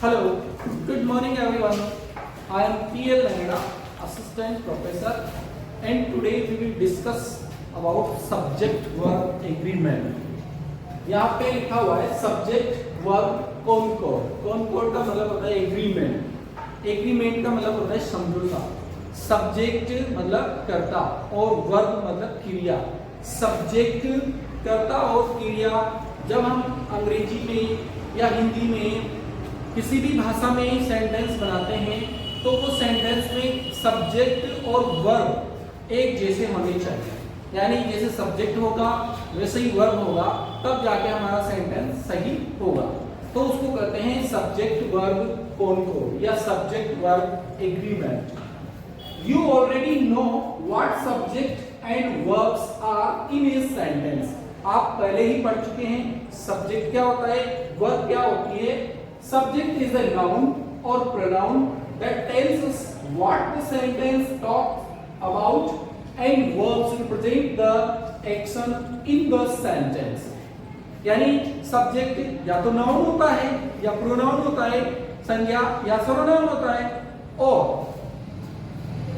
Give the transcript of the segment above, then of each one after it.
Hello, good morning everyone. I am P.L. Nagada, Assistant Professor, and today we will discuss about subject verb agreement. यहाँ पे लिखा हुआ है subject verb concord. Concord का मतलब होता है एग्रीमेंट. एग्रीमेंट का मतलब होता है समझौता. सब्जेक्ट मतलब कर्ता और वर्ब मतलब क्रिया. सब्जेक्ट कर्ता और क्रिया जब हम अंग्रेजी में या हिंदी में किसी भी भाषा में सेंटेंस बनाते हैं तो वो सेंटेंस में सब्जेक्ट और वर्ब एक जैसे होने चाहिए. यानी जैसे सब्जेक्ट होगा वैसे ही वर्ब होगा, तब जाके हमारा सेंटेंस सही होगा. तो उसको कहते हैं सब्जेक्ट वर्ब कॉनकॉर्ड या subject verb agreement. You already know what subject and verbs are in a sentence. आप पहले ही पढ़ चुके हैं सब्जेक्ट क्या होता है, वर्ब क्या होती है. Subject is a noun or pronoun that tells us what the sentence talks about, and verbs represent the action in the sentence. यानी सब्जेक्ट या तो नाउन होता है या प्रोनाउन होता है, संज्ञा या सर्वनाम होता है. और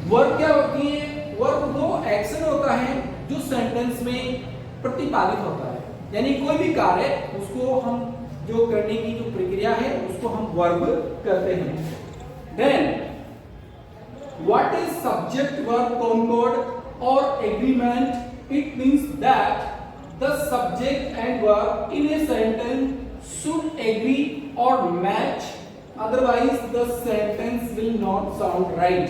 वर्ब क्या होती है, वर्ब वो एक्शन होता है जो सेंटेंस में प्रतिपादित होता है. यानी कोई भी कार्य उसको हम जो करने की जो प्रक्रिया है उसको हम वर्ब कहते हैं. Then what is subject verb concord और agreement. It means that the subject and verb in a sentence should agree और match, otherwise the sentence will not sound right.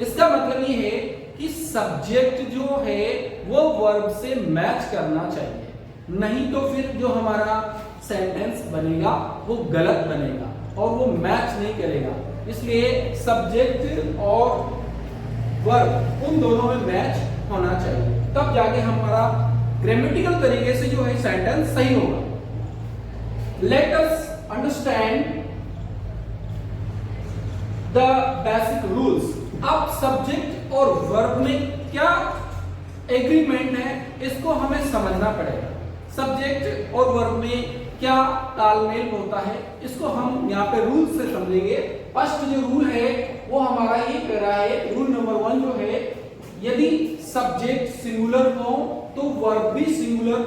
इसका मतलब ये है कि सब्जेक्ट जो है वो वर्ब से मैच करना चाहिए, नहीं तो फिर जो हमारा सेंटेंस बनेगा वो गलत बनेगा और वो मैच नहीं करेगा. इसलिए सब्जेक्ट और वर्ब उन दोनों में मैच होना चाहिए, तब जाके हमारा ग्रामेटिकल तरीके से जो है सेंटेंस सही होगा. Let us understand the basic rules. अब सब्जेक्ट और वर्ब में क्या एग्रीमेंट है इसको हमें समझना पड़ेगा. सब्जेक्ट और वर्ब में क्या तालमेल होता है इसको हम यहाँ पे रूल से समझेंगे. फर्स्ट जो रूल है वो हमारा ये कह रहा है, रूल नंबर 1 जो है, यदि सब्जेक्ट सिंगुलर हो तो वर्ब भी सिंगुलर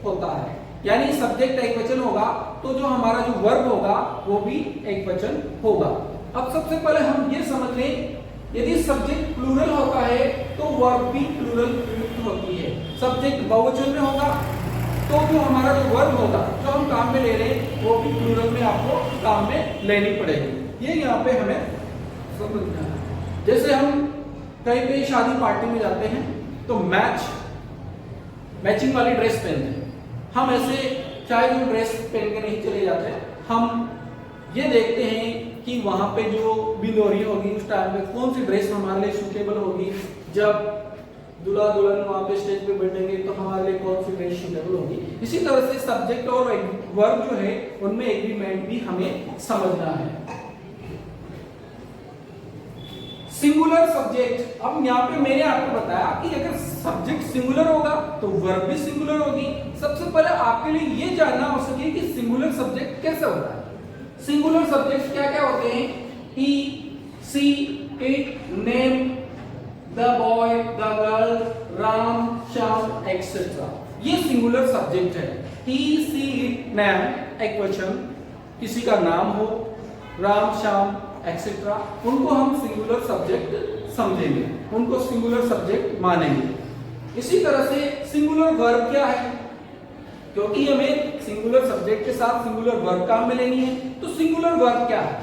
होता है. यानी सब्जेक्ट एक वचन होगा तो जो हमारा जो वर्ब होगा वो भी एक वचन होगा. अब सबसे पहले हम ये समझ लें, यदि सब्जेक्ट प्लूरल होता है तो वर्ब भी प्लूरल प्रयुक्त होती है. सब्जेक्ट बहुवचन में होगा तो जो हमारा जो वर्ब होगा जो हम काम में ले रहे हैं वो भी प्लूरल में आपको काम में लेनी पड़ेगी. ये यहाँ पे हमें समझना है. जैसे हम कहीं पे शादी पार्टी में जाते हैं तो मैचिंग वाली ड्रेस पहनते हैं. हम ऐसे चाहे जो ड्रेस पहन के नहीं चले जाते, हम ये देखते हैं कि वहां पे जो बिलोरी होगी उस टाइम पे कौन सी ड्रेस हमारे लिए सूटेबल होगी. जब दूल्हा दुल्हन वहां पे स्टेज पे बैठेंगे तो हमारे लिए कौन सी ड्रेस सूटेबल होगी. इसी तरह से सब्जेक्ट और वर्ब जो है उनमें एग्रीमेंट भी हमें समझना है. Singular subject. अब यहाँ पे मैंने आपको बताया कि अगर सब्जेक्ट सिंगुलर होगा तो वर्ब भी सिंगुलर होगी. सबसे पहले आपके लिए ये जानना हो सके कि सिंगुलर सब्जेक्ट कैसे होता है. सिंगुलर सब्जेक्ट क्या क्या होते हैं. He, she, it, name, the boy, the girl, Ram, Shyam, etcetera. ये सिंगुलर सब्जेक्ट है. ही, सी, इट, नेम एक वचन, किसी का नाम हो, राम, श्याम, एक्सेट्रा, उनको हम सिंगुलर सब्जेक्ट समझेंगे, उनको सिंगुलर सब्जेक्ट मानेंगे. इसी तरह से सिंगुलर वर्ब क्या है, क्योंकि हमें सिंगुलर सब्जेक्ट के साथ सिंगुलर वर्ब काम में लेनी है. तो सिंगुलर वर्ब क्या है.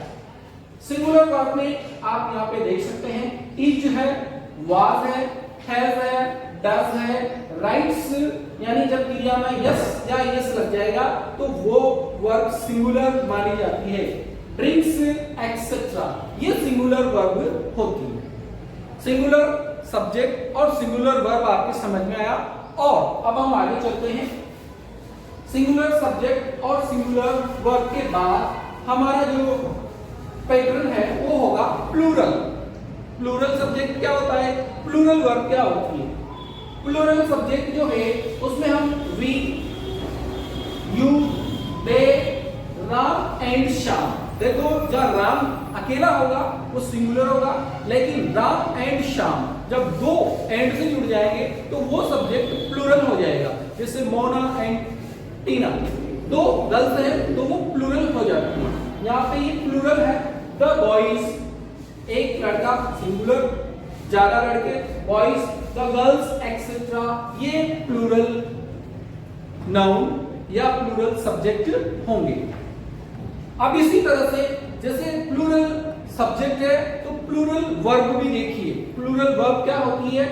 सिंगुलर वर्ब में आप यहाँ पे देख सकते हैं इज है, वाज है, हैज है, डज है, राइट्स. यानी जब क्रिया में यस या यस लग जाएगा तो वो वर्ब सिंगुलर मानी जाती है. ड्रिंक्स, एक्सेट्रा, ये सिंगुलर वर्ब होती है. सिंगुलर सब्जेक्ट और सिंगुलर वर्ब आपके समझ में आया. और अब हम आगे चलते हैं. सिंगुलर सब्जेक्ट और सिंगुलर वर्ब के बाद हमारा जो पैटर्न है वो होगा प्लूरल. प्लूरल सब्जेक्ट क्या होता है, प्लूरल वर्ब क्या होती है. प्लूरल सब्जेक्ट जो है उसमें हम we, you, they, Ram and Shyam देखो जहाँ राम अकेला होगा वो सिंगुलर होगा, लेकिन राम एंड श्याम जब दो एंड से जुड़ जाएंगे तो वो सब्जेक्ट प्लूरल हो जाएगा। जैसे मोना एंड टीना, दो गर्ल्स हैं तो वो प्लूरल हो जाती है। यहाँ पे ये प्लूरल है। द बॉयज, एक लड़का सिंगुलर, ज्यादा लड़के बॉयज, द गर्ल्स एक्सेट्रा, ये प्लूरल नाउन या प्लूरल सब्जेक्ट होंगे। अब इसी तरह से जैसे प्लूरल सब्जेक्ट है तो प्लूरल वर्ब भी देखिए। प्लूरल वर्ब क्या होती है?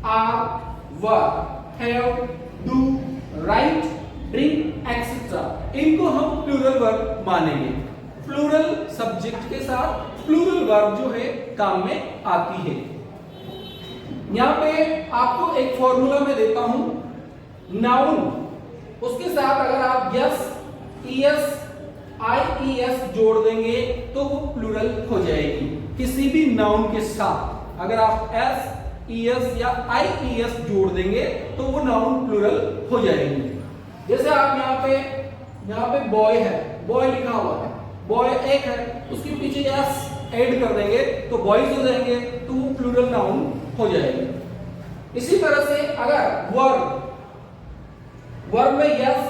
Are, were, have, do, write, drink etcetera, इनको हम प्लूरल वर्ब मानेंगे। प्लूरल सब्जेक्ट के साथ प्लूरल वर्ब जो है काम में आती है। यहां पे आपको एक फॉर्मूला में देता हूं, नाउन उसके साथ अगर आप यस, ईएस, आईईएस जोड़ देंगे तो वो प्लूरल हो जाएगी। किसी भी नाउन के साथ अगर आप एस, ईएस या आईईएस जोड़ देंगे तो वो नाउन प्लूरल हो जाएगी। जैसे आप यहाँ पे बॉय है, बॉय लिखा हुआ है, बॉय एक है, उसके पीछे एस ऐड कर देंगे तो बॉयज हो जाएंगे, तो वो प्लूरल नाउन हो जाएगी। इसी तरह से अगर वर्ब में यस,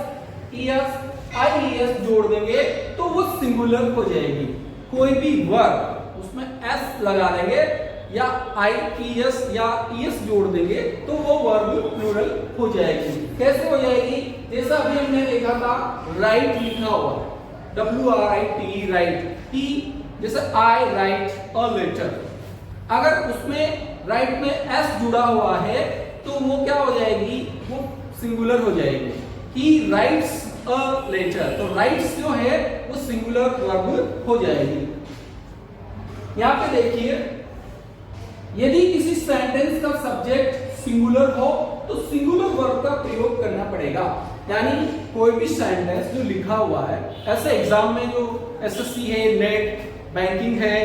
ईएस, आईईएस जोड़ देंगे तो वो सिंगुलर हो जाएगी। कोई भी वर्ब उसमें एस लगा देंगे या आईईएस या ईएस जोड़ देंगे तो वो वर्ब प्लूरल हो जाएगी। कैसे हो जाएगी? जैसा अभी हमने देखा था राइट लिखा हुआ, WRIT, राइट, टी जैसे आई राइट अ लेटर, अगर उसमें राइट में एस जुड़ा हुआ है तो वो क्या हो जाएगी? वो सिंगुलर हो जाएगी। ही राइट्स अ लेटर, तो राइट्स जो है वो सिंगुलर वर्ब हो जाएगी। यहां पे देखिए, यदि किसी सेंटेंस का सब्जेक्ट सिंगुलर हो तो सिंगुलर वर्ब का प्रयोग करना पड़ेगा। यानी कोई भी सेंटेंस जो लिखा हुआ है, ऐसे एग्जाम में जो एसएससी है, नेट, बैंकिंग है,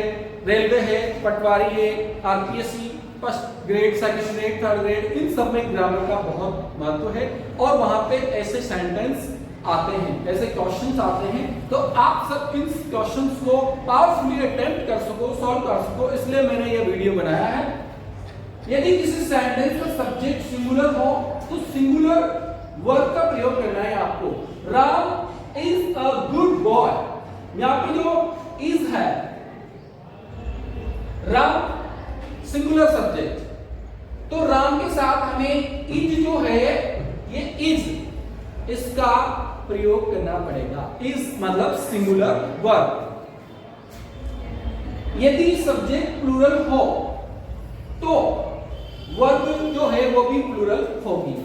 रेलवे है, पटवारी है, RPSC, first grade, second grade, third grade, इन सब में ग्रामर का बहुत महत्व है और वहां पे ऐसे सेंटेंस आते हैं, ऐसे क्वेश्चंस आते हैं, तो आप सब इन क्वेश्चंस को पावरफुली अटेम्प्ट कर सको, सॉल्व कर सको, इसलिए मैंने ये वीडियो बनाया है। यदि किसी सेंटेंस का सब्जेक्ट सिंगुलर हो तो सिंगुलर वर्ब का प्रयोग करना है आपको। Ram is a good boy, यहां पे जो इज है, राम सिंगुलर सब्जेक्ट, तो राम के साथ हमें इज जो है, ये इज, इसका प्रयोग करना पड़ेगा। इज मतलब सिंगुलर वर्ब। यदि सब्जेक्ट प्लूरल हो तो वर्ब जो है वो भी प्लूरल होगी।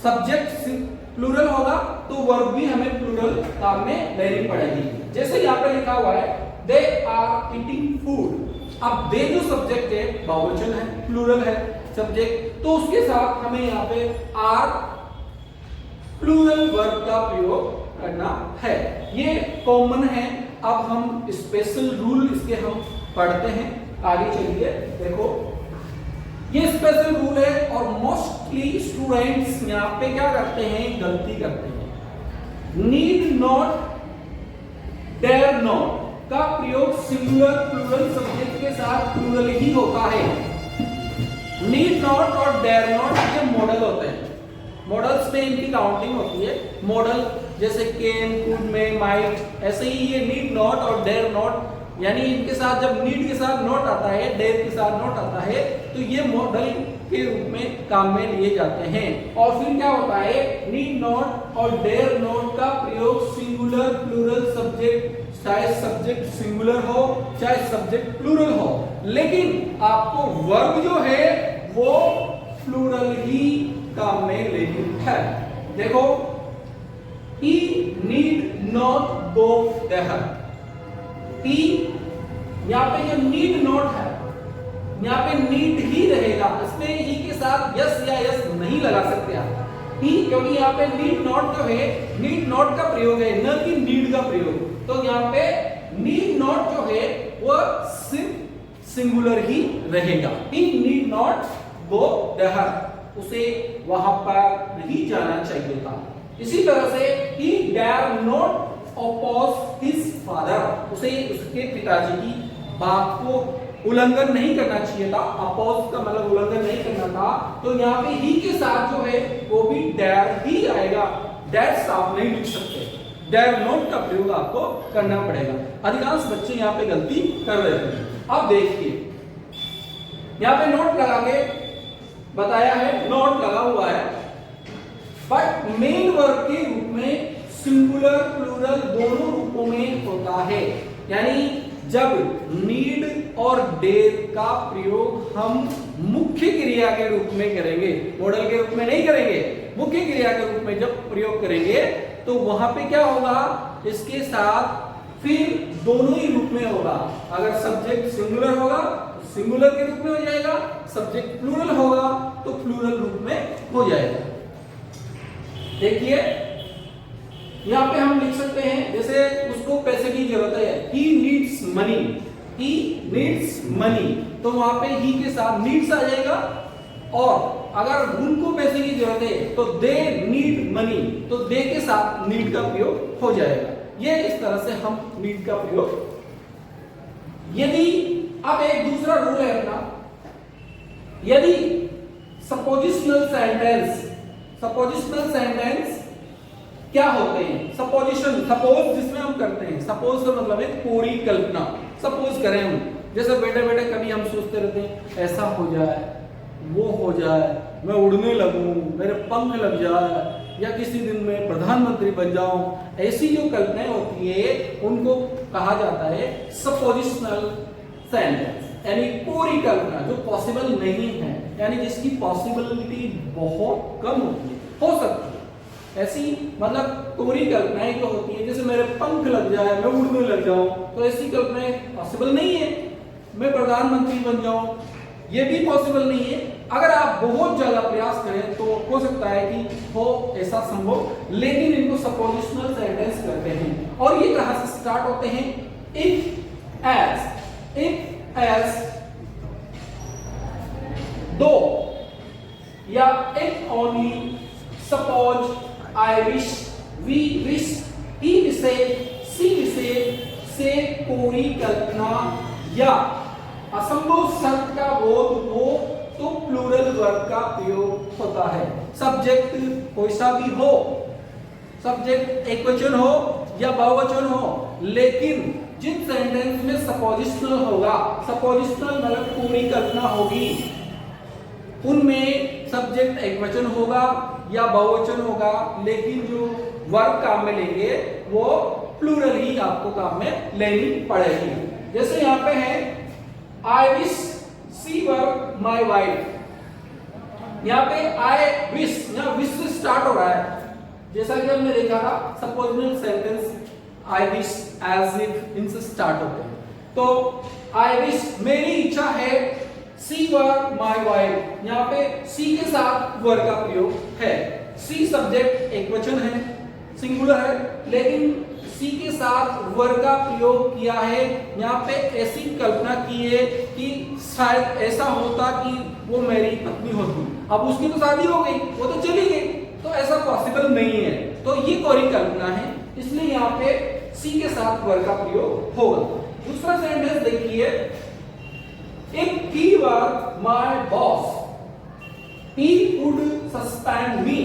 सब्जेक्ट प्लूरल होगा तो वर्ब भी हमें प्लूरल काम में लेनी पड़ेगी। जैसे यहां पे लिखा हुआ है दे आर ईटिंग फूड, अब दे जो सब्जेक्ट है बहुवचन है, प्लूरल है सब्जेक्ट, तो उसके साथ हमें यहाँ पे आर प्लूरल वर्ब का प्रयोग करना है। ये कॉमन है। अब हम स्पेशल रूल इसके हम पढ़ते हैं। आगे चलिए, देखो ये स्पेशल रूल है और मोस्टली स्टूडेंट्स यहाँ पे क्या करते हैं? गलती करते हैं। नीड नॉट, डेयर नॉट का प्रयोग सिंगुलर प्लूरल सब्जेक्ट के साथ प्लूरल ही होता है। नीड नॉट और डेयर नॉट ये मॉडल होते हैं। मॉडल्स में इनकी काउंटिंग होती है। मॉडल जैसे कैन, कुड, में, माइट, ऐसे ही ये नीड नॉट और डेयर नॉट, यानी इनके साथ जब नीड के साथ नॉट आता है, डेयर के साथ नॉट आता है, तो ये मॉडल के रूप में काम में लिए जाते हैं। और फिर क्या होता है? नीड नॉट और डेयर नॉट का प्रयोग सिंगुलर प्लूरल सब्जेक्ट, चाहे सब्जेक्ट सिंगुलर हो चाहे सब्जेक्ट प्लूरल हो, लेकिन आपको वर्ब जो है वो प्लूरल ही काम में लेनी है। देखो, he need not go there, he यहाँ पे जो नीड नॉट है, यहाँ पे नीड ही रहेगा, इसमें ही के साथ यस या यस नहीं लगा सकते आप। ही क्योंकि यहाँ पे नीड नॉट जो है, नीड नॉट का प्रयोग है, न कि नीड का प्रयोग, तो यहाँ पे नीड नॉट जो है वो सिर्फ सिंगुलर ही रहेगा। ही नीड नॉट गो देयर, उसे वहां पर नहीं जाना चाहिए था। इसी तरह से he dare not oppose his father, उसे उसके पिताजी की बात को उल्लंघन नहीं करना चाहिए था। अपोज का मतलब उल्लंघन नहीं करना था, तो यहाँ पे ही के साथ जो है वो भी डेयर ही आएगा। डेयर आप नहीं लिख सकते, डेयर नॉट का प्रयोग आपको करना पड़ेगा। अधिकांश बच्चे यहाँ पे गलती कर रहे थे। अब देखिए यहाँ पे नोट लगा के बताया है, नोट लगा हुआ है, बट मेन वर्ब के रूप में सिंगुलर प्लूरल दोनों रूपों में होता है। यानी जब नीड और डेर का प्रयोग हम मुख्य क्रिया के रूप में करेंगे, मॉडल के रूप में नहीं करेंगे, मुख्य क्रिया के रूप में जब प्रयोग करेंगे तो वहां पे क्या होगा, इसके साथ फिर दोनों ही रूप में होगा। अगर सब्जेक्ट सिंगुलर होगा तो सिंगुलर के रूप में हो जाएगा, सब्जेक्ट प्लूरल होगा तो प्लूरल रूप में हो जाएगा। देखिए यहाँ पे हम लिख सकते हैं, जैसे उसको पैसे की जरूरत है, he needs money, he needs money, तो वहां पे he के साथ needs आ जाएगा। और अगर उनको पैसे की जरूरत है तो they need money, तो they के साथ need का प्रयोग हो जाएगा। ये इस तरह से हम need का प्रयोग। यदि अब एक दूसरा रूल है अपना, यदि सपोजिशनल सेंटेंस क्या होते हैं, सपोजिशन, सपोज जिसमें हम करते हैं, सपोज का मतलब है पूरी कल्पना। सपोज करें हम, जैसे बैठे बैठे कभी हम सोचते रहते हैं ऐसा हो जाए, वो हो जाए, मैं उड़ने लगूं, मेरे पंख लग जाए, या किसी दिन मैं प्रधानमंत्री बन जाऊं, ऐसी जो कल्पनाएं होती है उनको कहा जाता है सपोजिशनल सेंटेंस। यानी पूरी कल्पना जो पॉसिबल नहीं है, यानी जिसकी पॉसिबिलिटी बहुत कम होती है, हो सकती है ऐसी, मतलब पूरी कल्पनाएं जो होती है, जैसे मेरे पंख लग जाए, मैं उड़ने लग जाऊं, तो ऐसी कल्पनाएं पॉसिबल नहीं है। मैं प्रधानमंत्री बन जाऊं, ये भी पॉसिबल नहीं है। अगर आप बहुत ज्यादा प्रयास करें तो हो सकता है कि हो ऐसा संभव, लेकिन इनको सपोजिशनल सेंटेंस कहते हैं। और ये कहां से स्टार्ट होते हैं, इफ एज, दो, या if only, suppose, I wish, we wish, he विषय, सी विषय से पूरी कल्पना या असंभव शब्द का बोध हो तो प्लूरल वर्ब का प्रयोग होता है। सब्जेक्ट कोई सा भी हो, सब्जेक्ट एकवचन हो या बहुवचन हो, लेकिन जिन सेंटेंस में सपोजिशनल होगा, सपोजिशनल मतलब पूरी कल्पना होगी, उनमें सब्जेक्ट एकवचन होगा या बहुवचन होगा, लेकिन जो वर्ब काम में लेंगे वो प्लूरल ही आपको काम में लेनी पड़ेगी। जैसे यहाँ पे है I wish she verb my wife, यहाँ पे आई विश, यहाँ विश से स्टार्ट हो रहा है, जैसा कि हमने देखा था suppositional sentence I wish, as if, इनसे स्टार्ट होते हैं। तो आई विश मेरी इच्छा है, सी वर्ब माई वाइफ, यहाँ पे सी के साथ वर्ब का प्रयोग है। सी सब्जेक्ट एकवचन है, सिंगुलर है, लेकिन सी के साथ वर्ब का प्रयोग किया है। यहाँ पे ऐसी कल्पना की है कि शायद ऐसा होता कि वो मेरी पत्नी होती, अब उसकी तो शादी हो गई, वो तो चली गई, तो ऐसा पॉसिबल नहीं है, तो ये कोरी कल्पना है, इसलिए यहाँ पे सी के साथ वर्ब का प्रयोग होगा। दूसरा सेंटेंस देखिए, if he were my boss, he would suspend me।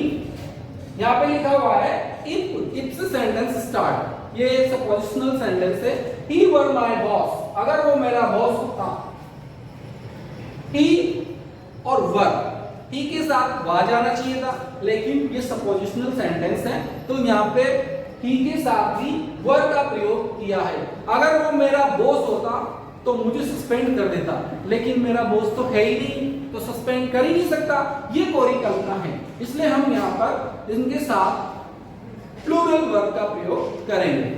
यहाँ पे लिखा हुआ है if से सेंटेंस स्टार्ट, ये सपोजिशनल सेंटेंस है। he were my boss, अगर वो मेरा बॉस होता, he और वर्ब, he के साथ वा जाना चाहिए था, लेकिन ये सपोजिशनल सेंटेंस है, तो यहाँ पे he के साथ भी वर्ब का प्रयोग किया है। अगर वो मेरा बॉस होता तो मुझे सस्पेंड कर देता, लेकिन मेरा बॉस तो है ही नहीं, तो सस्पेंड कर ही नहीं सकता, ये कोरी कल्पना है, इसलिए हम यहाँ पर इनके साथ प्लूरल वर्ब का प्रयोग करेंगे।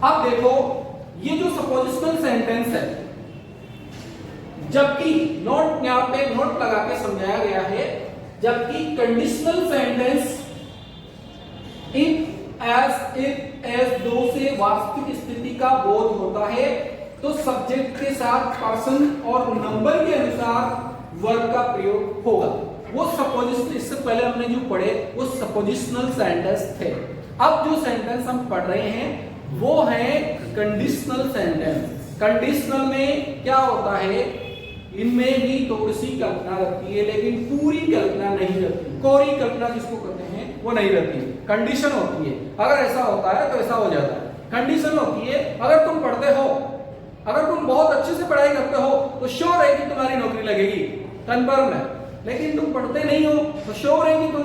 अब देखो ये जो सपोजिशनल सेंटेंस है, जबकि नोट यहाँ पे नोट लगा के समझाया गया है, जबकि कंडीशनल सेंटेंस इफ, एज, दो से वास्तविक स्थिति का बोध होता है, तो सब्जेक्ट के साथ पर्सन और नंबर के अनुसार वर्ब का प्रयोग होगा। वो सपोजिशन, इससे पहले हमने जो पढ़े वो सपोजिशनल सेंटेंस थे। अब जो सेंटेंस हम पढ़ रहे हैं वो है कंडीशनल सेंटेंस। कंडीशनल में क्या होता है, इनमें भी थोड़ी सी कल्पना रहती है लेकिन पूरी कल्पना नहीं रहती। कोरी कल्पना जिसको कहते हैं वो नहीं रहती, कंडीशन होती है। अगर ऐसा होता है तो ऐसा हो जाता है। कंडीशन होती है, अगर तुम पढ़ते हो, अगर तुम बहुत अच्छे से पढ़ाई करते हो तो श्योर है कि तुम्हारी नौकरी लगेगी, कन्फर्म है। लेकिन तुम पढ़ते नहीं हो तो श्योर है कि तुम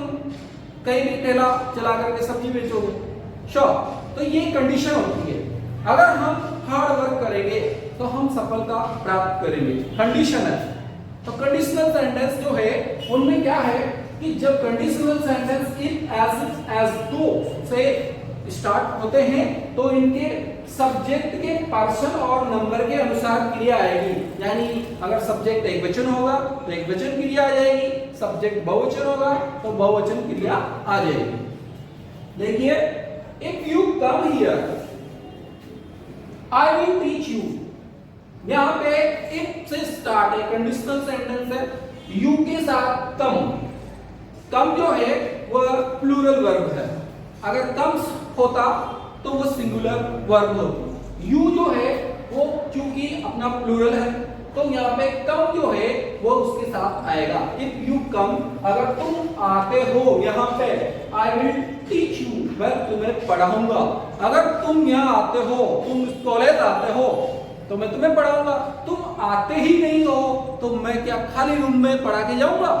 कहीं भी ठेला चला करके सब्जी बेचोगे, श्योर। तो ये कंडीशन होती है। अगर हम हार्ड वर्क करेंगे तो हम सफलता प्राप्त करेंगे, कंडीशन है। तो कंडीशनल सेंटेंस जो है उनमें क्या है कि जब कंडीशनल सेंटेंस इफ एज दो से स्टार्ट होते हैं तो इनके सब्जेक्ट के पर्सन और नंबर के अनुसार क्रिया आएगी। यानी अगर सब्जेक्ट एक वचन होगा तो एक वचन क्रिया आ जाएगी, सब्जेक्ट बहुवचन होगा तो बहुवचन क्रिया आ जाएगी। देखिए, if you come here I will teach you. यहां पे इफ से स्टार्ट है, कंडीशनल सेंटेंस है, यू के साथ कम। कम जो है वह प्लूरल वर्ब है। अगर कम होता तो वो सिंगुलर वर्ब होती। यू जो है वो चूंकि अपना प्लूरल है तो यहाँ पे कम जो है वो उसके साथ आएगा। इफ यू कम, अगर तुम आते हो यहाँ पे, आई विल टीच यू, मैं तुम्हें पढ़ाऊंगा। अगर तुम यहाँ आते हो, तुम कॉलेज आते हो तो मैं तुम्हें पढ़ाऊंगा। तुम आते ही नहीं हो तो मैं क्या खाली रूम में पढ़ा के जाऊंगा?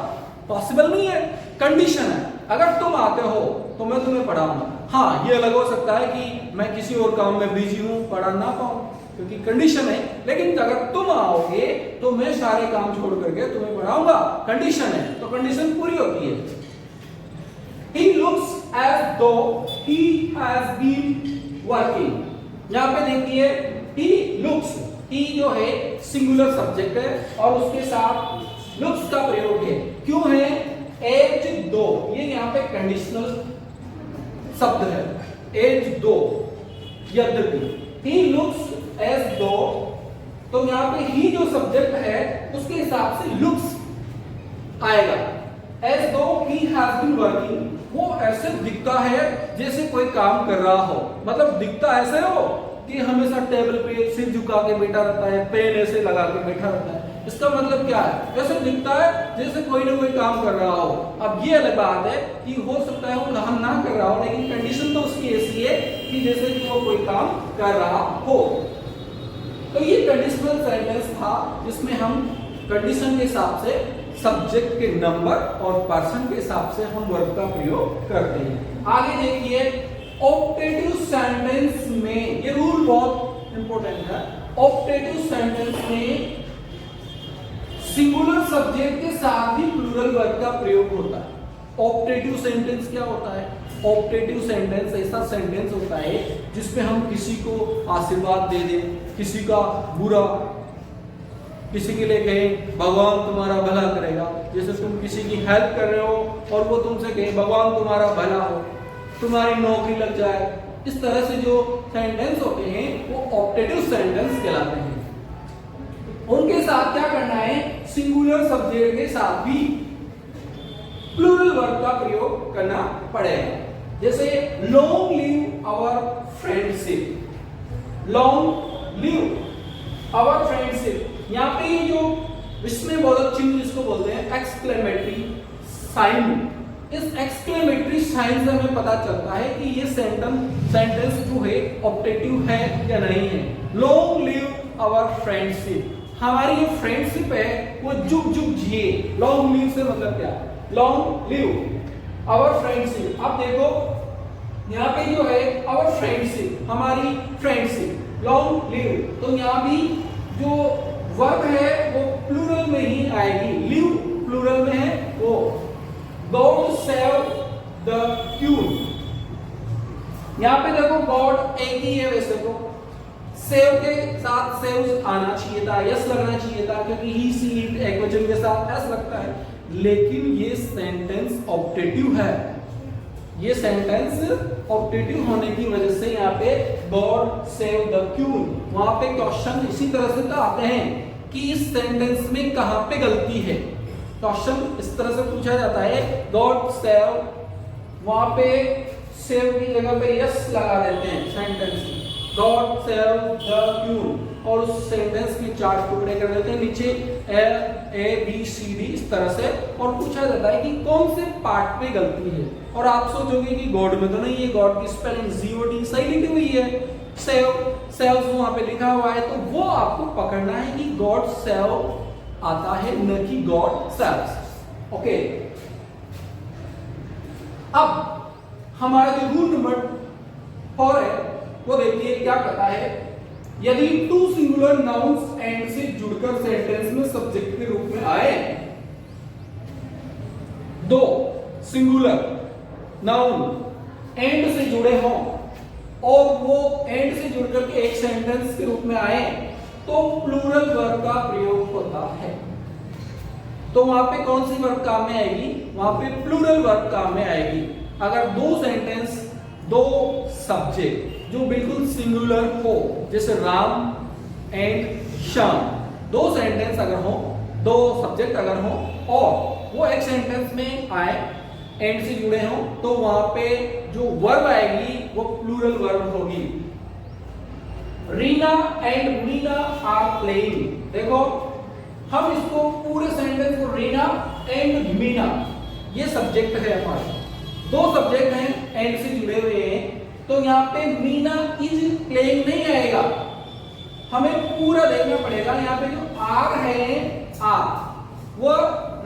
पॉसिबल नहीं है, कंडीशन है। अगर तुम आते हो तो मैं तुम्हें पढ़ाऊंगा। हाँ, ये अलग हो सकता है कि मैं किसी और काम में बिजी हूं, पढ़ा ना पाऊं, क्योंकि कंडीशन है। लेकिन अगर तुम आओगे तो मैं सारे काम छोड़ करके तुम्हें पढ़ाऊंगा, कंडीशन है। तो कंडीशन पूरी होती है। He looks as though he has been working। यहाँ पे देखिए, he looks, he जो है सिंगुलर सब्जेक्ट है और उसके साथ looks का प्रयोग है। क्यों है? एज दो, ये यहाँ पे कंडीशनल शब्द है। एज दो, यद्यपि, he looks as though, तो यहाँ पे ही जो सब्जेक्ट है उसके हिसाब से looks आएगा। as though he has been working, वो ऐसे दिखता है जैसे कोई काम कर रहा हो। मतलब दिखता ऐसे हो कि हमेशा टेबल पे सिर झुका के बैठा रहता है, पेन ऐसे लगा के बैठा रहता है। इसका मतलब क्या है? ऐसे दिखता है जैसे कोई ना कोई काम कर रहा हो। अब ये अलग बात है कि हो सकता है वो काम ना कर रहा हो, लेकिन कंडीशन तो उसकी ऐसी है कि जैसे कि वो कोई काम कर रहा हो। तो ये कंडीशनल सेंटेंस था जिसमें हम कंडीशन के हिसाब से सब्जेक्ट के नंबर और पर्सन के हिसाब से हम वर्ब का प्रयोग करते हैं। आगे देखिए, ऑप्टेटिव सेंटेंस में ये रूल बहुत इंपॉर्टेंट है। ऑप्टेटिव सेंटेंस में सिंगुलर सब्जेक्ट के साथ ही प्लूरल वर्ब का प्रयोग होता है। ऑप्टेटिव सेंटेंस क्या होता है? ऑप्टेटिव सेंटेंस ऐसा सेंटेंस होता है जिसमें हम किसी को आशीर्वाद दे दें, किसी का बुरा, किसी के लिए कहें भगवान तुम्हारा भला करेगा। जैसे तुम किसी की हेल्प कर रहे हो और वो तुमसे कहे भगवान तुम्हारा भला हो, तुम्हारी नौकरी लग जाए। इस तरह से जो सेंटेंस होते हैं वो ऑप्टेटिव सेंटेंस कहलाते हैं। उनके साथ क्या करना है? सिंगुलर सब्जेक्ट के साथ भी प्लूरल वर्ब का प्रयोग करना पड़ेगा। जैसे long live our friendship, long live our friendship. यहाँ पे ये जो विस्मयबोधक चिन्ह जिसको बोलते हैं एक्सक्लेमेटरी साइन, इस एक्सक्लेमेटरी साइन से हमें पता चलता है कि ये सेंटेंस जो है ऑप्टेटिव है या नहीं है। लॉन्ग लिव आवर फ्रेंडशिप, हमारी ये फ्रेंडशिप है वो जुग जुग जिए। लॉन्ग लिव से मतलब क्या? Long live our friendship. अब देखो यहाँ पे जो है आवर फ्रेंडशिप, हमारी फ्रेंडशिप, लॉन्ग लिव, तो यहाँ भी जो वर्ब है वो प्लूरल में ही आएगी। लिव प्लूरल में है वो। गॉड सेव द क्यून, यहाँ पे देखो गॉड एक ही है, वैसे तो सेव के साथ सेव आना चाहिए था, यस लगना चाहिए था, क्योंकि ही सी इट एक वचन के साथ एस लगता है। लेकिन ये सेंटेंस ऑप्टेटिव है। ये सेंटेंस ऑप्टेटिव होने की वजह से यहाँ पे गॉड सेव द क्यून, वहां पे क्वेश्चन इसी तरह से तो आते हैं कि इस सेंटेंस में कहां पे गलती है। क्वेश्चन इस तरह से पूछा जाता है, गॉड सेव, वहां पे सेव की जगह पे यस लगा देते हैं सेंटेंस में, गॉड सेव द क्यून, और उस सेंटेंस के 4 टुकड़े कर देते हैं नीचे ए बी सी डी इस तरह से, और पूछा जाता है कि कौन से पार्ट में गलती है। और आप सोचोगे कि गॉड में तो नहीं है, गॉड की स्पेलिंग जीओडी सही लिखी हुई है, सेव सेव्स वहां पे लिखा हुआ है, तो वो आपको पकड़ना है कि गॉड सेव आता है न कि गॉड सेव्स। ओके, अब हमारा जो रूल नंबर 4 है वो देखिए क्या कहता है, यदि 2 सिंगुलर नाउन्स एंड से जुड़कर सेंटेंस में सब्जेक्ट के रूप में आए, 2 सिंगुलर नाउन एंड से जुड़े हों और वो एंड से जुड़कर के एक सेंटेंस के रूप में आए, तो प्लूरल वर्ब का प्रयोग होता है। तो वहां पे कौन सी वर्ब काम में आएगी, वहां पे प्लूरल वर्ब काम में आएगी। अगर 2 सेंटेंस, 2 सब्जेक्ट जो बिल्कुल सिंगुलर हो, जैसे राम एंड श्याम, 2 सेंटेंस अगर हो, 2 सब्जेक्ट अगर हो और वो एक सेंटेंस में आए, एंड से जुड़े हो, तो वहां पे जो वर्ब आएगी वो प्लूरल वर्ब होगी। Reena and Meena are playing, देखो हम इसको पूरे सेंटेंस को रीना एंड मीना, ये सब्जेक्ट है हमारे, 2 सब्जेक्ट हैं एंड से जुड़े हुए हैं, तो यहाँ पे मीना इज प्लेइंग नहीं आएगा, हमें पूरा देखना पड़ेगा। यहाँ पे जो आर है, आर वो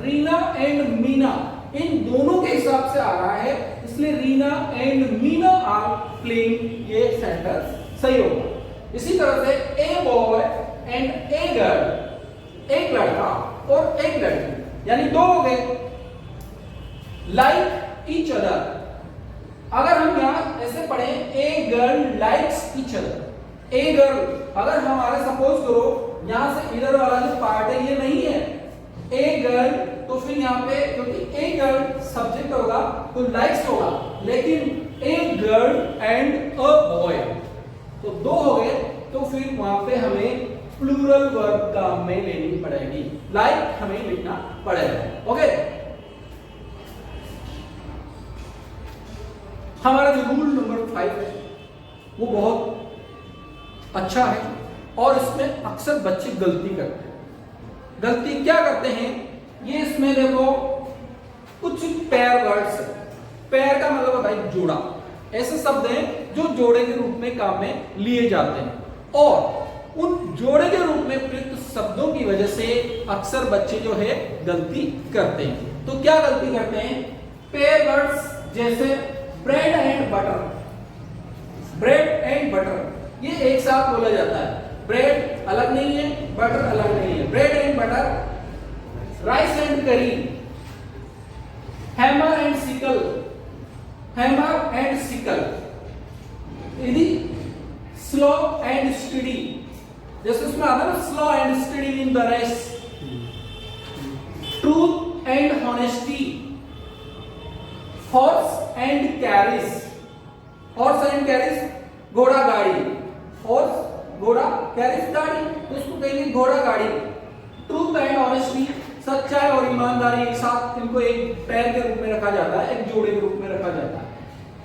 रीना एंड मीना इन दोनों के हिसाब से आ रहा है, इसलिए Reena and Meena are playing, ये सेंटेंस सही होगा। इसी तरह से a boy and a girl, एक लड़का और एक लड़की, यानी 2 हो गए। लाइक ईच अदर, अगर हम यहां ऐसे पढ़े a girl likes each other, a girl अगर हमारे सपोज करो यहां से इधर वाला जो पार्ट है ये नहीं है ए गर्ल, तो फिर यहाँ पे क्योंकि ए गर्ल सब्जेक्ट होगा तो लाइक्स होगा, लेकिन a girl and a boy तो 2 हो गए, तो फिर वहां पे हमें प्लूरल वर्ब काम में लेनी पड़ेगी, लाइक हमें लिखना पड़ेगा। ओके, हमारा जो रूल नंबर 5 है वो बहुत अच्छा है और इसमें अक्सर बच्चे गलती करते हैं। गलती क्या करते हैं, ये इसमें देखो कुछ पेयर वर्ड्स है, पेयर का मतलब होता है जोड़ा, ऐसे शब्द हैं जो जोड़े के रूप में काम में लिए जाते हैं, और उन जोड़े के रूप में प्रयुक्त शब्दों की वजह से अक्सर बच्चे जो है गलती करते हैं। तो क्या गलती करते हैं, पेयर वर्ड्स जैसे bread and butter, bread and butter ये एक साथ बोला जाता है, ब्रेड अलग नहीं है, बटर अलग नहीं है, bread and butter. Rice and curry, hammer and sickle, hammer and sickle. यदि स्लो एंड स्टडी, जैसे उसमें आता है ना slow and steady in the race. Truth and honesty, horse and carriage, horse and carriage घोड़ा गाड़ी, हॉर्स घोड़ा carriage गाड़ी, तो उसको कहेंगे घोड़ा गाड़ी। ट्रूथ एंड ऑनेस्टी, सच्चाई और ईमानदारी एक साथ, इनको एक पैर के रूप में रखा जाता है, एक जोड़े के रूप में रखा जाता है।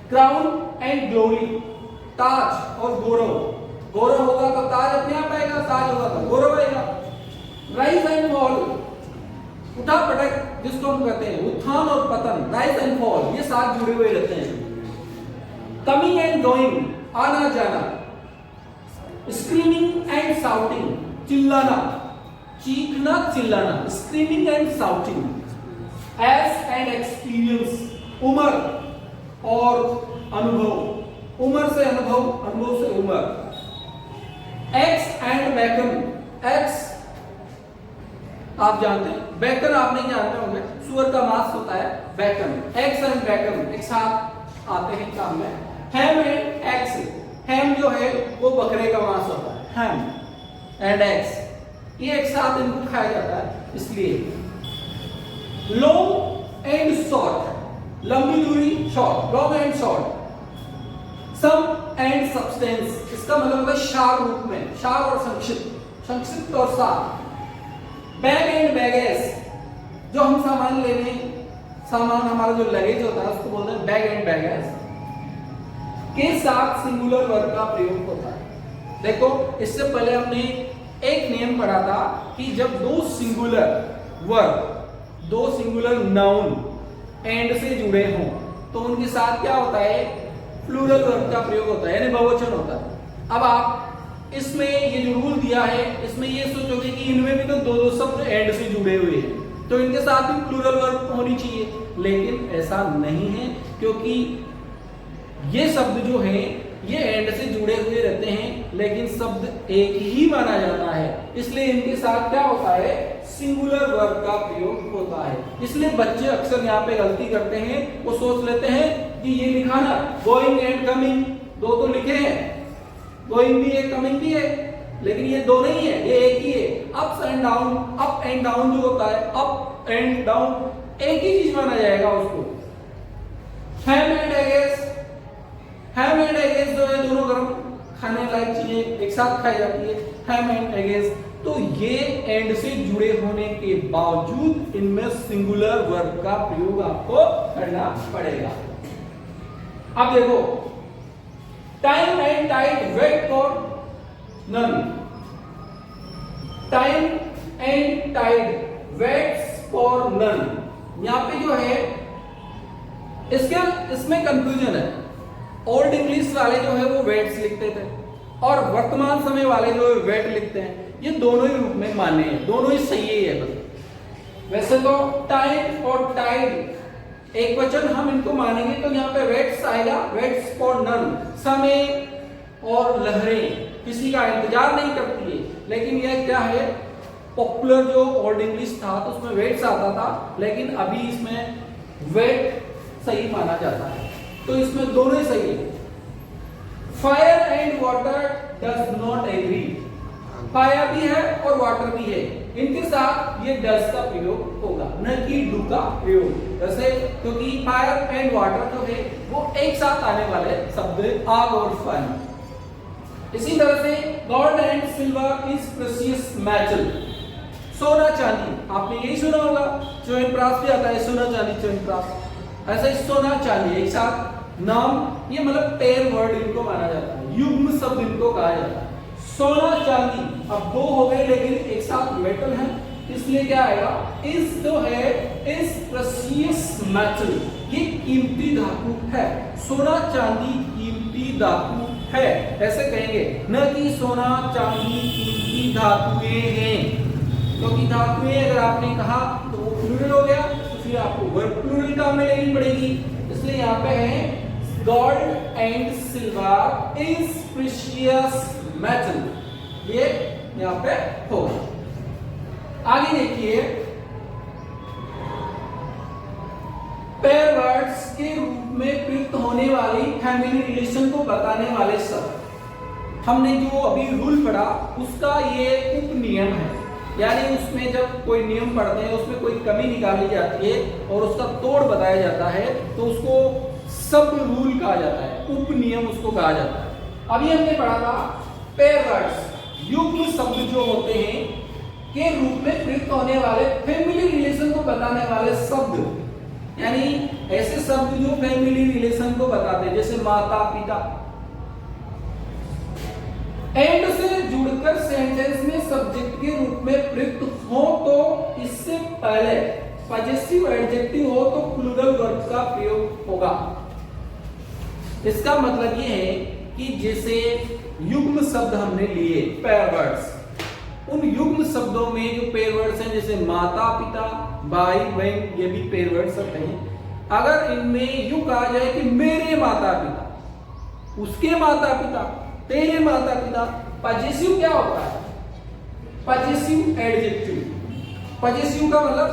क्राउन एंड ग्लोरी, ताज और गौरव, गौरव होगा तो ताज अपने आप आएगा, ताज होगा तो गौरव आएगा। राइज एंड फॉल, उठा पटक जिसको हम कहते हैं, उत्थान और पतन, राइज एंड फॉल ये साथ जुड़े हुए रहते हैं। कमिंग एंड गोइंग, आना जाना। स्क्रीमिंग एंड शाउटिंग, चिल्लाना, चीखना चिल्लाना, screaming and shouting. Age and experience, उम्र और अनुभव, उम्र से अनुभव, अनुभव से उम्र। एक्स एंड बैकन, एक्स आप जानते हैं, बैकन आप नहीं जानते होंगे, सुअर का मांस होता है बैकन, एक्स एंड बैकन एक साथ आते हैं काम में। हैम एंड एक्स, हैम जो है वो बकरे का मांस होता है, हैम एंड एक्स ये एक साथ इनको खाया जाता है, इसलिए। लॉन्ग एंड शॉर्ट, लंबी दूरी short, long and short. Sum and substance, इसका मतलब होता है सार रूप में, सार और संक्षिप्त, संक्षिप्त और सार। बैग एंड बैगेज, जो हम सामान लेने, सामान हमारा जो लगेज होता है उसको बोलते हैं बैग एंड बैगेज, के साथ सिंगुलर वर्ब का प्रयोग होता है। देखो इससे पहले हमने एक नियम पढ़ा था कि जब दो सिंगुलर वर्ब, दो सिंगुलर नाउन एंड से जुड़े हों तो उनके साथ क्या होता है, प्लूरल वर्ब का प्रयोग होता है, यानी बहुवचन होता है। अब आप इसमें ये जो रूल दिया है इसमें ये सोचोगे कि इनमें भी तो दो दो शब्द एंड से जुड़े हुए हैं तो इनके साथ भी प्लूरल वर्ब होनी चाहिए, लेकिन ऐसा नहीं है, क्योंकि ये शब्द जो है ये एंड से जुड़े हुए रहते हैं लेकिन शब्द एक ही माना जाता है, इसलिए इनके साथ क्या होता है, सिंगुलर वर्ब का प्रयोग होता है। इसलिए बच्चे अक्सर यहाँ पे गलती करते हैं, वो सोच लेते हैं कि ये लिखा ना गोइंग एंड कमिंग, दो तो लिखे हैं, गोइंग भी है कमिंग भी है, लेकिन ये दो नहीं है, ये एक ही है। Ups and down, up and down जो होता है, अप एंड डाउन एक ही चीज माना जाएगा उसको। हैम एंड एगेस, हैम एंड एगेस जो है दोनों गर्म खाने लायक चीजें एक साथ खाई जाती है, हैम एंड एगेस। तो ये एंड से जुड़े होने के बावजूद इनमें सिंगुलर वर्ब का प्रयोग आपको करना पड़ेगा। अब देखो, time and tide wait for none, time and tide waits for none, यहां पे जो है इसमें कंफ्यूजन है। ओल्ड इंग्लिश वाले जो है वो वेट्स लिखते थे और वर्तमान समय वाले जो है वेट लिखते हैं, ये दोनों ही रूप में माने हैं, दोनों ही सही है। वैसे तो टाइम और टाइड एक वचन हम इनको मानेंगे तो यहाँ पे वेट्स आएगा, वेट्स फॉर नन, समय और लहरें किसी का इंतजार नहीं करती है, लेकिन यह क्या है, पॉपुलर जो ओल्ड इंग्लिश था तो उसमें वेट्स आता था, लेकिन अभी इसमें वेट सही माना जाता है, तो इसमें दोनों ही सही है। Fire and water does not agree, fire भी है और वाटर भी है, इनके साथ ये डज का प्रयोग होगा, न कि डू का प्रयोग। जैसे क्योंकि फायर एंड वाटर जो है वो एक साथ आने वाले शब्द, आग और फन। इसी तरह से gold and silver is precious metal, सोना चांदी, आपने यही सुना होगा, च्यवनप्राश भी आता है, सोना चांदी च्यवनप्राश, ऐसे सोना चांदी एक साथ नाम, ये मतलब पेयर वर्ड इनको माना जाता है, युग्म शब्द इनको कहा जाता है। सोना चांदी अब दो हो गए लेकिन एक साथ मेटल है, इसलिए क्या आएगा, इस जो है इस प्रेशियस मेटल, ये कीमती धातु है, सोना चांदी कीमती धातु है, ऐसे कहेंगे, न कि सोना चांदी कीमती धातुएं हैं, क्योंकि धातुएं अगर आपने कहा तो वो प्लूरल हो गया, तो फिर आपको वर्ब प्लूरल काम में लेनी पड़ेगी, इसलिए यहाँ पे है gold and silver is precious metal, ये यहां पे होगा। आगे देखिए, पेयर वर्ड्स के रूप में प्रयुक्त होने वाली फैमिली रिलेशन को बताने वाले शब्द, हमने जो अभी रूल पढ़ा उसका ये उप नियम है, यानी उसमें जब कोई नियम पढ़ते हैं उसमें कोई कमी निकाली जाती है और उसका तोड़ बताया जाता है तो उसको सब रूल कहा जाता है, उप नियम उसको कहा जाता है। अभी हमने पढ़ा था पेयर वर्ड्स, युग्म शब्द जो होते हैं के रूप में प्रयुक्त होने वाले फैमिली रिलेशन को बताने वाले शब्द, यानी ऐसे शब्द जो फैमिली रिलेशन को बताते हैं, जैसे माता पिता। एंड से जुड़कर सेंटेंस में सब्जेक्ट के रूप में प्रयुक्त हो तो इससे पहले पॉजेसिव एडजेक्टिव हो तो प्लूरल वर्ब का प्रयोग होगा। इसका मतलब ये है कि जैसे युग्म शब्द हमने लिए पेयर वर्ड्स, उन युग्म शब्दों में जो पेयर वर्ड्स हैं जैसे माता पिता, भाई बहन, ये भी पेयर वर्ड शब्द हैं। अगर इनमें यूं कहा जाए कि मेरे माता पिता, उसके माता पिता, तेरे माता पिता, पॉजेसिव क्या होता है, पॉजेसिव एडजेक्टिव। पॉजेसिव का मतलब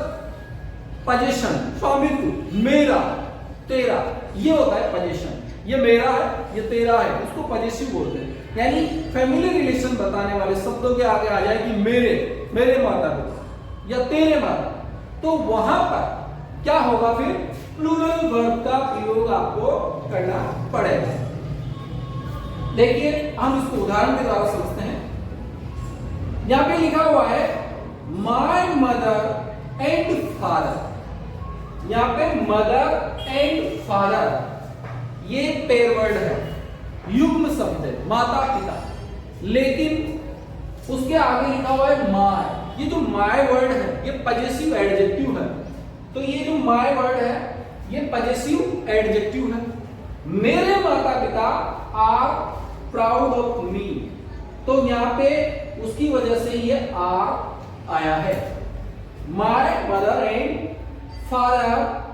पॉजेशन, स्वामित्व, मेरा तेरा, ये होता है पॉजेशन। ये मेरा है, ये तेरा है, उसको पॉजेसिव बोलते हैं। यानी फैमिली रिलेशन बताने वाले शब्दों के आगे आ जाए कि मेरे माता पिता या तेरे माता, तो वहां पर क्या होगा, फिर प्लूरल वर्ब का प्रयोग आपको करना पड़ेगा। देखिए हम इसको उदाहरण के द्वारा समझते हैं। यहां पे लिखा हुआ है माय मदर एंड फादर। यहाँ पे मदर एंड फादर ये पेयर वर्ड है, युग्म शब्द है, माता पिता। लेकिन उसके आगे लिखा हुआ है माय। ये जो माय वर्ड है ये पजेसिव एडजेक्टिव है। तो ये जो माय वर्ड है ये पजेसिव एडजेक्टिव है। मेरे माता पिता आर प्राउड ऑफ मी, तो यहाँ पे उसकी वजह से ये आर आया है। My mother and father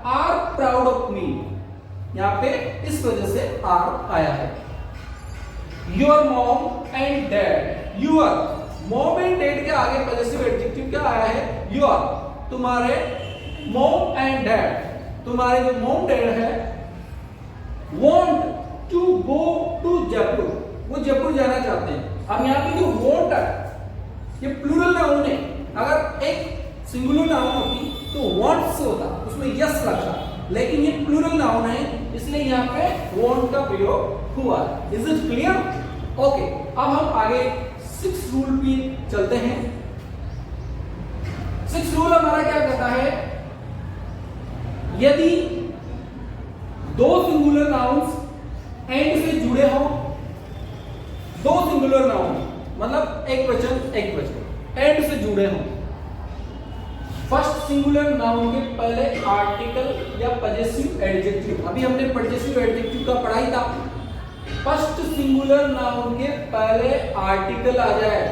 are proud of me, यहाँ पे इस वजह से आर आया है। Your mom and dad, your mom and dad के आगे पॉजिटिव एडजेक्टिव क्या आया है? योर। तुम्हारे मॉम एंड डैड, तुम्हारे जो मॉम डैड है want to go to Jaipur, वो जयपुर जाना चाहते हैं। अब यहाँ पे जो want है ये प्लूरल नाउन है। अगर एक सिंगुलर नाउन होती तो wants होता, उसमें यस लगता, लेकिन ये प्लूरल नाउन है इसलिए यहाँ पे want का प्रयोग हुआ। Is it clear? ओके, अब हम आगे 6th रूल पे चलते हैं। 6th रूल हमारा क्या कहता है? यदि दो सिंगुलर नाउन्स एंड से जुड़े हो, दो सिंगुलर नाउन मतलब एक वचन एंड से जुड़े हो, फर्स्ट सिंगुलर नाउन के पहले आर्टिकल या पजेसिव एडजेक्टिव, अभी हमने पजेसिव एडजेक्टिव का पढ़ाई था। फर्स्ट सिंगुलर नाउन के पहले आर्टिकल आ जाए,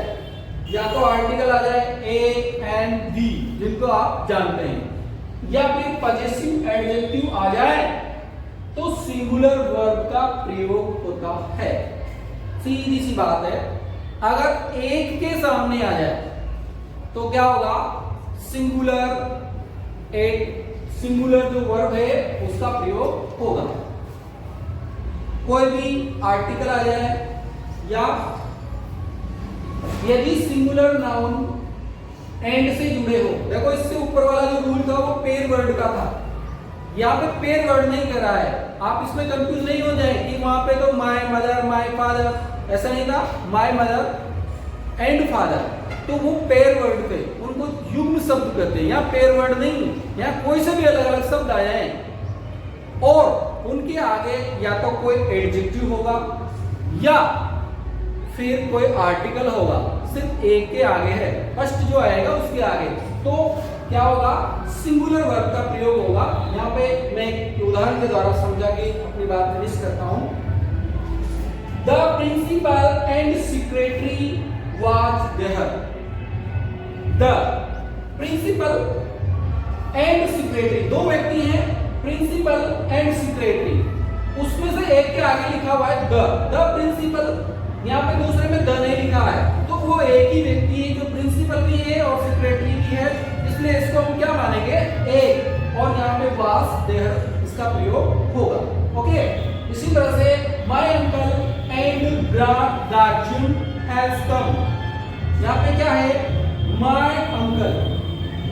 या तो आर्टिकल आ जाए ए एंड दी जिनको आप जानते हैं, या फिर पजेसिव एडजेक्टिव आ जाए तो सिंगुलर वर्ब का प्रयोग होता है। सीधी सी बात है, अगर एक के सामने आ जाए तो क्या होगा? सिंगुलर, एक सिंगुलर जो वर्ब है उसका प्रयोग होगा। कोई भी आर्टिकल आ जाए या यदि सिंगुलर नाउन एंड से जुड़े हो, देखो इससे ऊपर वाला जो रूल था वो पेयर वर्ड का था, यहाँ पे पेयर वर्ड नहीं कर रहा है। आप इसमें कंफ्यूज नहीं हो जाए कि वहां पे तो माय मदर माय फादर, ऐसा नहीं था। माय मदर एंड फादर तो वो पेयर वर्ड थे, उनको युग्म शब्द कहते हैं। यहाँ पेयर वर्ड नहीं, यहाँ कोई से भी अलग अलग शब्द आ जाए और उनके आगे या तो कोई एडजेक्टिव होगा या फिर कोई आर्टिकल होगा, सिर्फ एक के आगे है, फर्स्ट जो आएगा उसके आगे, तो क्या होगा? सिंगुलर वर्ब का प्रयोग होगा। यहाँ पे मैं एक उदाहरण के द्वारा समझा के अपनी बात फिनिश करता हूं। The principal and secretary was there. The principal and secretary, दो व्यक्ति हैं, प्रिंसिपल एंड सेक्रेटरी, उसमें से एक के आगे लिखा हुआ है द प्रिंसिपल, यहाँ पे दूसरे में द नहीं लिखा है, तो वो एक ही व्यक्ति है जो प्रिंसिपल भी है और सेक्रेटरी भी है, इसलिए इसको हम क्या मानेंगे? एक। और यहाँ पे वाज देयर इसका प्रयोग होगा। ओके, इसी तरह से my uncle and guardian has come, यहाँ पे क्या है? My uncle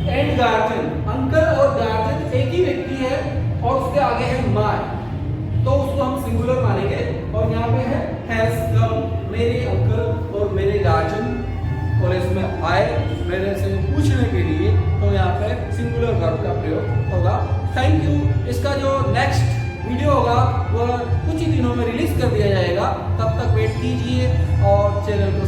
and guardian, uncle और गार्जियन एक ही व्यक्ति है और उसके आगे है माय, तो उसको हम सिंगुलर मानेंगे। और यहाँ पे है हैज कम, मेरे अंकल और मेरे गार्जियन कॉलेज में आए मेरे से पूछने के लिए, तो यहाँ पे सिंगुलर वर्ब का प्रयोग होगा। Thank you. इसका जो नेक्स्ट वीडियो होगा वह कुछ ही दिनों में रिलीज कर दिया जाएगा, तब तक वेट कीजिए और चैनल को